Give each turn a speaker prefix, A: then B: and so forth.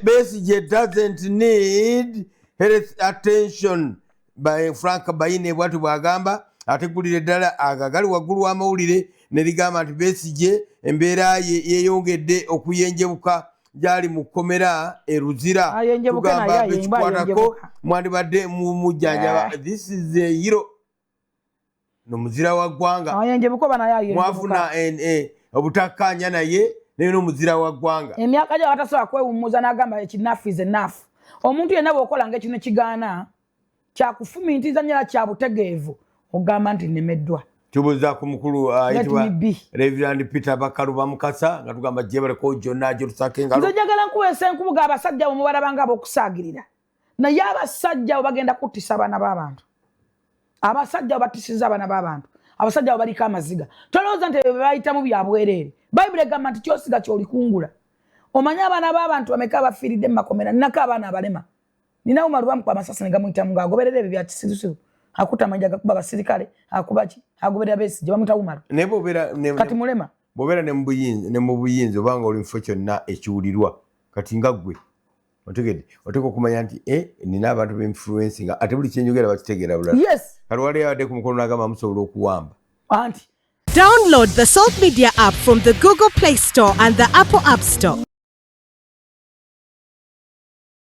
A: Besigye doesn't need health attention by Frank Baine bwatu bwagamba ategulire ddala agagali waggulu w'amawulire ne ligamba nti Besigye embeera yeeyongedde okuyenjebuka gyali mu kkomera Ruzira tugamba bekikwatako mwandibadde mujjanjaba this is a hero n'omuzira wa ggwanga mwafuna obutakkaanya naye naye n'omuzira wa ggwanga
B: emyaka gye batasobola kwewummuza n'agamba ekinafu is enough omuntu yenna bw'okola ng'ekino kigaana kyakufumintiriza nnyo era kya butegeevu ogamba nti nemeddwa
A: tubuuza ku mukulu ayitibwa Reverend Peter Bakaluba Mukasa nga tugamba gye baleko gyonna gyetusaka engalo
B: nze njagala nkuweesa enkubuga abasajja bo mubalabanga ab'okusaagirira naye abasajja bo bagenda kuttisa abaana b'abantu abasajja bo battisiza abaana b'abantu abasajja bo baliko amaziga tolowooza nti bwe bayitamu bya bwereere bayibuli egamba nti kyosiga kyolikungula omanye abaana b'abantu bameka abafiiridde mu makomera ninako abaana abalema ninawo malubamu kwa amasasi ne gamuyitamu ng'agoberera ebyo bya kisirusiru akuta amanja gakuba abasirikale akuba ki agoberera Besigye bamuta Umaru kati mulema
A: bw'obeera ne mu buyinza obanga oli mufo kyonna ekiwulirwa kati nga ggwe otegedde oteeka okumanya nti nina abantu b'influensi nga ate buli kyenjogera bakitegeera bulala kati wali yabadde ku mukono n'agamba musobola okuwamba
B: anti
C: Download the Salt Media app from the Google Play Store and the Apple App Store.